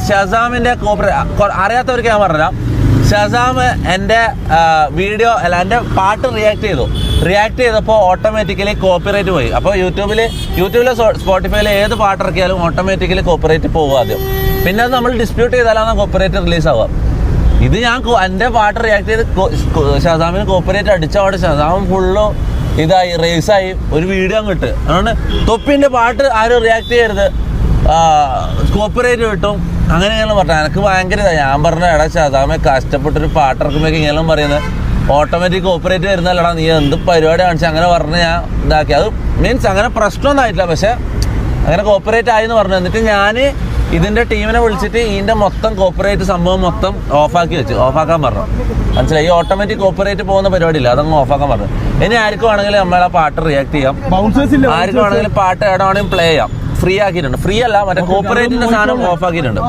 ഷസാമിന്റെ അറിയാത്തവർക്ക് ഞാൻ പറഞ്ഞുതരാം. ഷസാം എൻ്റെ വീഡിയോ അല്ല എൻ്റെ പാട്ട് റിയാക്ട് ചെയ്തപ്പോൾ ഓട്ടോമാറ്റിക്കലി കോപ്പിറൈറ്റ് പോയി. അപ്പോൾ യൂട്യൂബിലോ സ്പോട്ടിഫൈയിലോ ഏത് പാട്ട് ഇറക്കിയാലും ഓട്ടോമാറ്റിക്കലി കോപ്പിറൈറ്റ് പോകും ആദ്യം. പിന്നെ അത് നമ്മൾ ഡിസ്പ്യൂട്ട് ചെയ്താലാണ് കോപ്പിറൈറ്റ് റിലീസ് ആവുക. ഇത് ഞാൻ എൻ്റെ പാട്ട് റിയാക്ട് ചെയ്ത് ഷസാമിന് കോപ്പിറൈറ്റ് അടിച്ചവിടെ ഷസാം ഫുള്ള് ഇതായി റേസായി ഒരു വീഡിയോ കിട്ടും. അതുകൊണ്ട് തൊപ്പിൻ്റെ പാട്ട് ആരും റിയാക്ട് ചെയ്യരുത്, കോപ്പിറൈറ്റ് കിട്ടും, അങ്ങനെയെല്ലാം പറഞ്ഞു. എനിക്ക് ഭയങ്കര ഇതായി. ഞാൻ പറഞ്ഞ എടാ ഷസാമെ കഷ്ടപ്പെട്ടൊരു പാട്ടിറക്കുമ്പോഴേക്കും ഇങ്ങനെല്ലാം പറയുന്നത് ഓട്ടോമാറ്റിക് കോപ്പിറൈറ്റ് വരുന്നല്ലടാ, നീ എന്ത് പരിപാടി കാണിച്ചാൽ അങ്ങനെ പറഞ്ഞ് ഞാൻ ഇതാക്കി. അത് മീൻസ് അങ്ങനെ പ്രശ്നമൊന്നും ആയിട്ടില്ല, പക്ഷെ അങ്ങനെ കോപ്പിറൈറ്റ് ആയി എന്ന് പറഞ്ഞു. എന്നിട്ട് ഞാൻ ഇതിൻ്റെ ടീമിനെ വിളിച്ചിട്ട് ഇതിൻ്റെ മൊത്തം കോപ്പിറൈറ്റ് സംഭവം മൊത്തം ഓഫാക്കാൻ പറഞ്ഞു. മനസ്സിലായി? ഈ ഓട്ടോമാറ്റിക് കോപ്പിറൈറ്റ് പോകുന്ന പരിപാടിയില്ല, അതങ്ങ് ഓഫാക്കാൻ പറഞ്ഞു. ഇനി ആർക്കും വേണമെങ്കിലും നമ്മളെ പാട്ട് റിയാക്ട് ചെയ്യാം, ആർക്കും വേണമെങ്കിലും പാട്ട് എവിടെ വേണമെങ്കിലും പ്ലേ ചെയ്യാം. ഫ്രീ ആക്കിയിട്ടുണ്ട്. ഫ്രീ അല്ല, മറ്റേ കോപ്പിറൈറ്റിന്റെ സാധനം ഓഫ് ആക്കിയിട്ടുണ്ട്.